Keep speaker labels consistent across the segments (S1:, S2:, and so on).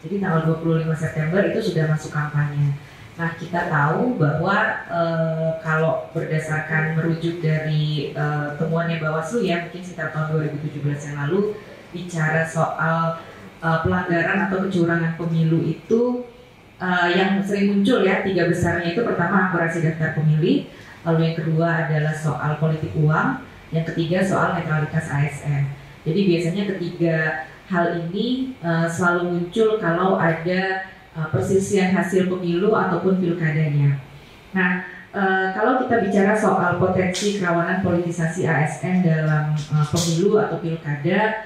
S1: Jadi tanggal 25 September itu sudah masuk kampanye. Nah, kita tahu bahwa kalau berdasarkan merujuk dari temuannya Bawaslu ya, mungkin sekitar tahun 2017 yang lalu, bicara soal pelanggaran atau kecurangan pemilu itu yang sering muncul ya, 3 besarnya itu pertama akurasi daftar pemilih, lalu yang kedua adalah soal politik uang, yang ketiga soal netralitas ASN. Jadi biasanya ketiga hal ini selalu muncul kalau ada perselisihan hasil pemilu ataupun pilkadanya. Nah, kalau kita bicara soal potensi kerawanan politisasi ASN dalam pemilu atau pilkada,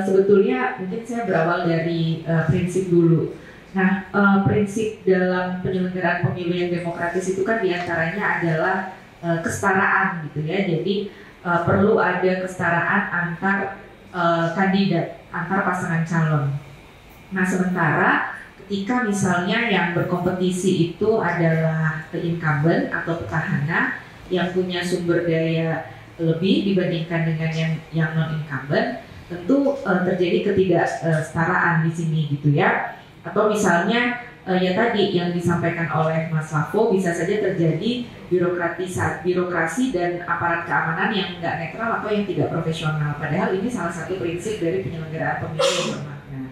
S1: sebetulnya mungkin saya berawal dari prinsip dulu. Nah, prinsip dalam penyelenggaraan pemilu yang demokratis itu kan diantaranya adalah kesetaraan gitu ya. Jadi perlu ada kesetaraan antar kandidat, antar pasangan calon. Nah, sementara ketika misalnya yang berkompetisi itu adalah incumbent atau petahana yang punya sumber daya lebih dibandingkan dengan yang non incumbent, tentu terjadi ketidaksetaraan di sini gitu ya. Atau misalnya ya tadi yang disampaikan oleh Mas Lavo, bisa saja terjadi birokrasi dan aparat keamanan yang nggak netral atau yang tidak profesional. Padahal ini salah satu prinsip dari penyelenggaraan pemilu yang bermakna.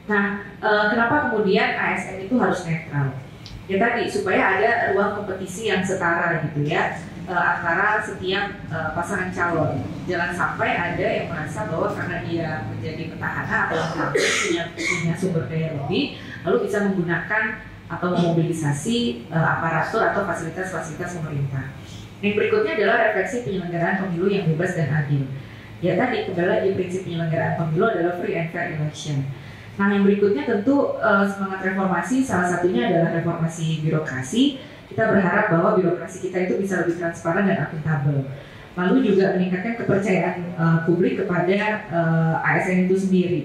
S1: Nah, kenapa kemudian ASN itu harus netral? Ya tadi, supaya ada ruang kompetisi yang setara gitu ya, antara setiap pasangan calon. Jangan sampai ada yang merasa bahwa karena dia menjadi petahana atau punya sumber daya lebih, lalu bisa menggunakan atau memobilisasi aparatur atau fasilitas-fasilitas pemerintah. Yang berikutnya adalah refleksi penyelenggaraan pemilu yang bebas dan adil. Ya tadi, kembali lagi prinsip penyelenggaraan pemilu adalah free and fair election. Nah, yang berikutnya tentu semangat reformasi, salah satunya adalah reformasi birokrasi. Kita berharap bahwa birokrasi kita itu bisa lebih transparan dan akuntabel. Lalu juga meningkatkan kepercayaan publik kepada ASN itu sendiri.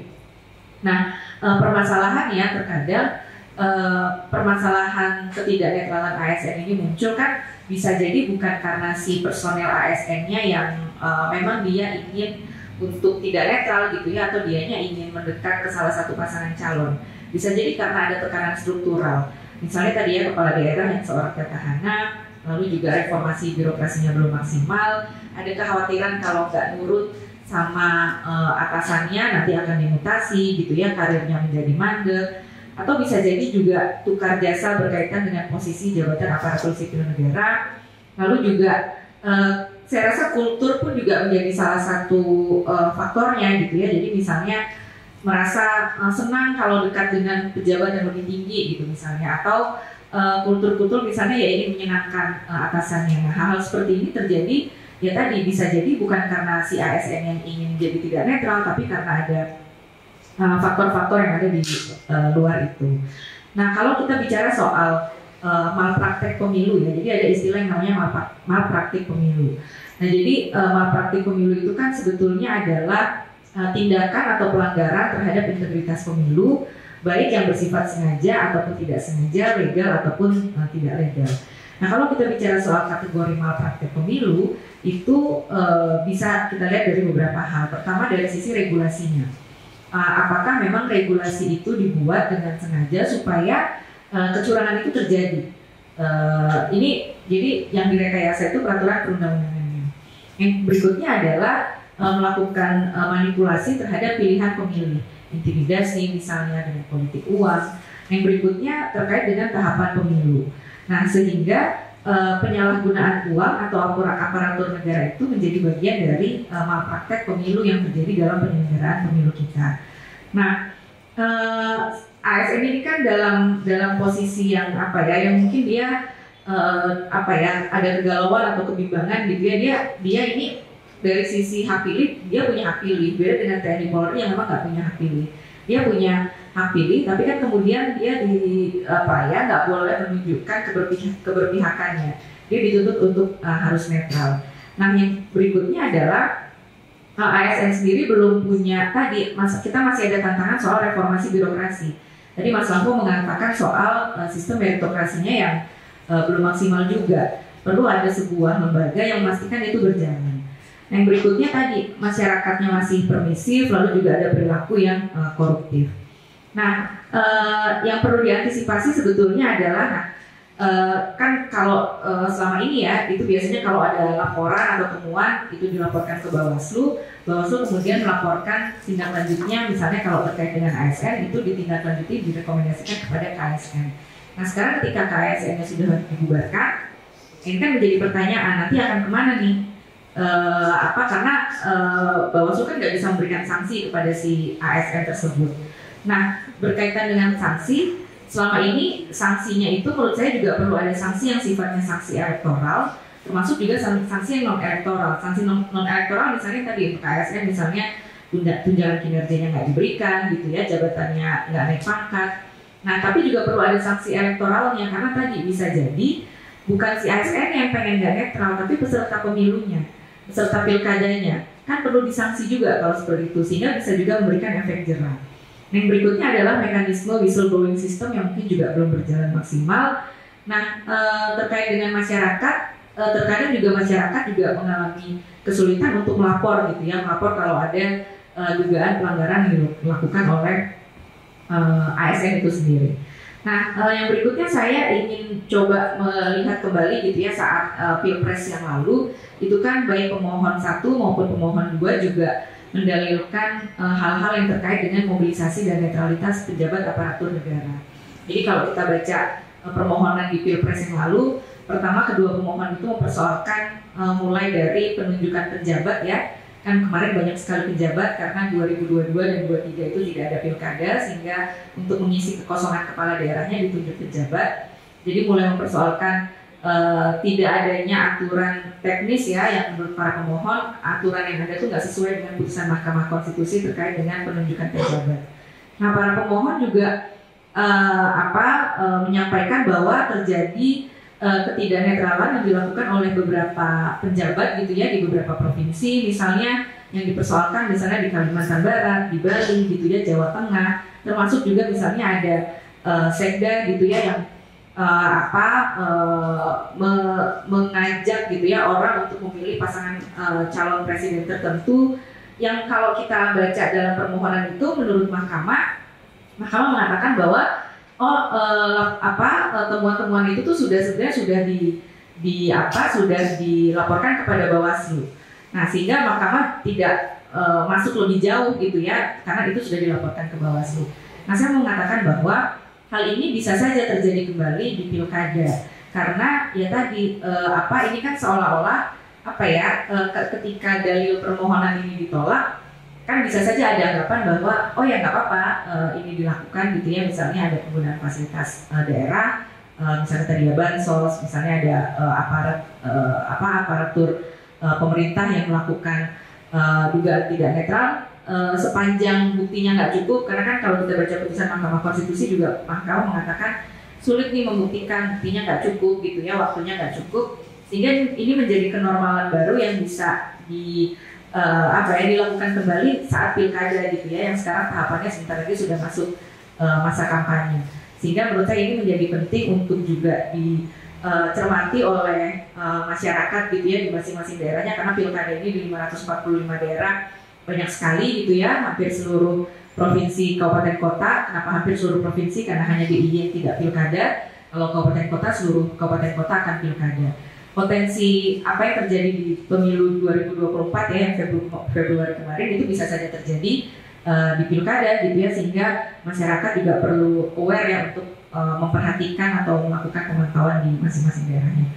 S1: Nah, permasalahannya terkadang permasalahan ketidaknetralan ASN ini muncul kan bisa jadi bukan karena si personel ASN-nya yang memang dia ingin untuk tidak netral gitu ya, atau dianya ingin mendekat ke salah satu pasangan calon. Bisa jadi karena ada tekanan struktural. Misalnya tadi ya, kepala daerah yang seorang petahana, lalu juga reformasi birokrasinya belum maksimal, ada kekhawatiran kalau nggak nurut sama atasannya nanti akan dimutasi gitu ya, karirnya menjadi mandek, atau bisa jadi juga tukar jasa berkaitan dengan posisi jabatan aparatur sipil negara. Lalu juga saya rasa kultur pun juga menjadi salah satu faktornya gitu ya. Jadi misalnya merasa senang kalau dekat dengan pejabat yang lebih tinggi gitu misalnya, atau kultur-kultur misalnya ya ingin menyenangkan atasannya. Nah, hal-hal seperti ini terjadi ya tadi, bisa jadi bukan karena si ASN yang ingin jadi tidak netral, tapi karena ada faktor-faktor yang ada di luar itu. Nah, kalau kita bicara soal malpraktek pemilu ya, jadi ada istilah yang namanya malpraktik pemilu. Nah, jadi malpraktik pemilu itu kan sebetulnya adalah tindakan atau pelanggaran terhadap integritas pemilu, baik yang bersifat sengaja ataupun tidak sengaja, legal ataupun tidak legal. Nah, kalau kita bicara soal kategori malpraktik pemilu, itu bisa kita lihat dari beberapa hal. Pertama dari sisi regulasinya. Apakah memang regulasi itu dibuat dengan sengaja supaya kecurangan itu terjadi? Ini jadi yang direkayasa itu peraturan perundang-undangannya. Yang berikutnya adalah melakukan manipulasi terhadap pilihan pemilih, intimidasi misalnya dengan politik uang. Yang berikutnya terkait dengan tahapan pemilu. Nah, sehingga penyalahgunaan uang atau aparatur negara itu menjadi bagian dari malpraktek pemilu yang terjadi dalam penyelenggaraan pemilu kita. Nah, ASN ini kan dalam posisi yang yang mungkin dia ada kegalauan atau kebimbangan gitu ya. Dia ini dari sisi hak pilih, dia punya hak pilih, beda dengan TNI Polri yang memang nggak punya hak pilih. Dia punya hak pilih, tapi kan kemudian dia nggak boleh menunjukkan keberpihakannya. Dia dituntut untuk harus netral. Nah, yang berikutnya adalah ASN sendiri belum punya kita masih ada tantangan soal reformasi birokrasi. Tadi Mas Lampu mengatakan soal sistem meritokrasinya yang belum maksimal juga. Perlu ada sebuah lembaga yang memastikan itu berjalan. Yang berikutnya tadi, masyarakatnya masih permisif, lalu juga ada perilaku yang koruptif. Nah, yang perlu diantisipasi sebetulnya adalah kan kalau selama ini ya itu biasanya kalau ada laporan atau temuan itu dilaporkan ke Bawaslu, Bawaslu kemudian melaporkan tindak lanjutnya, misalnya kalau terkait dengan ASN itu ditindaklanjuti direkomendasikan kepada KSN. Nah sekarang ketika KSN-nya sudah dibubarkan, ini kan menjadi pertanyaan nanti akan kemana nih? Karena Bawaslu kan nggak bisa memberikan sanksi kepada si ASN tersebut. Nah berkaitan dengan sanksi, selama ini sanksinya itu menurut saya juga perlu ada sanksi yang sifatnya sanksi elektoral, termasuk juga sanksi yang non elektoral. Sanksi non elektoral misalnya tadi untuk ASN misalnya tunjangan kinerjanya nggak diberikan gitu ya, jabatannya nggak naik pangkat. Nah tapi juga perlu ada sanksi elektoralnya, karena tadi bisa jadi bukan si ASN yang pengen nggak netral, tapi peserta pemilunya, peserta pilkadanya kan perlu disanksi juga kalau seperti itu, sehingga bisa juga memberikan efek jerah. Yang berikutnya adalah mekanisme whistleblowing system yang mungkin juga belum berjalan maksimal. Nah, terkait dengan masyarakat, terkadang juga masyarakat juga mengalami kesulitan untuk melapor gitu ya, melapor kalau ada dugaan pelanggaran yang dilakukan oleh ASN itu sendiri. Nah, yang berikutnya saya ingin coba melihat kembali gitu ya saat Pilpres yang lalu, itu kan baik pemohon 1 maupun pemohon 2 juga mendalilkan hal-hal yang terkait dengan mobilisasi dan netralitas pejabat aparatur negara. Jadi kalau kita baca permohonan di Pilpres yang lalu, pertama kedua pemohon itu mempersoalkan mulai dari penunjukan pejabat ya, kan kemarin banyak sekali pejabat karena 2022 dan 2023 itu tidak ada pilkada, sehingga untuk mengisi kekosongan kepala daerahnya ditunjuk pejabat. Jadi mulai mempersoalkan tidak adanya aturan teknis ya, yang menurut para pemohon aturan yang ada itu nggak sesuai dengan putusan Mahkamah Konstitusi terkait dengan penunjukan pejabat. Nah para pemohon juga menyampaikan bahwa terjadi ketidaknetralan yang dilakukan oleh beberapa pejabat gitu ya di beberapa provinsi, misalnya yang dipersoalkan misalnya di Kalimantan Barat, di Bali gitu ya, Jawa Tengah, termasuk juga misalnya ada sekda gitu ya yang mengajak gitu ya orang untuk memilih pasangan calon presiden tertentu, yang kalau kita baca dalam permohonan itu menurut Mahkamah mengatakan bahwa temuan-temuan itu tuh sebenarnya sudah dilaporkan kepada Bawaslu. Nah sehingga Mahkamah tidak masuk lebih jauh gitu ya, karena itu sudah dilaporkan ke Bawaslu. Nah saya mau mengatakan bahwa hal ini bisa saja terjadi kembali di pilkada, karena ya tadi ini kan seolah-olah ketika dalil permohonan ini ditolak, kan bisa saja ada anggapan bahwa oh ya nggak apa-apa ini dilakukan gitu ya, misalnya ada penggunaan fasilitas daerah, misalnya tadi ya bansos, misalnya ada aparatur pemerintah yang melakukan dugaan tidak netral. Sepanjang buktinya nggak cukup, karena kan kalau kita baca putusan Mahkamah Konstitusi juga Mahkamah mengatakan sulit nih membuktikan buktinya nggak cukup gitu ya, waktunya nggak cukup, sehingga ini menjadi kenormalan baru yang bisa dilakukan kembali saat pilkada gitu ya, yang sekarang tahapannya sebentar lagi sudah masuk masa kampanye, sehingga menurut saya ini menjadi penting untuk juga dicermati oleh masyarakat gitu ya di masing-masing daerahnya, karena pilkada ini di 545 daerah banyak sekali gitu ya, hampir seluruh provinsi kabupaten kota. Kenapa hampir seluruh provinsi? Karena hanya DIY yang tidak pilkada. Kalau kabupaten kota, seluruh kabupaten kota akan pilkada. Potensi apa yang terjadi di pemilu 2024 ya, yang Februari kemarin itu bisa saja terjadi di pilkada gitu ya, sehingga masyarakat juga perlu aware ya untuk memperhatikan atau melakukan pemantauan di masing-masing daerahnya.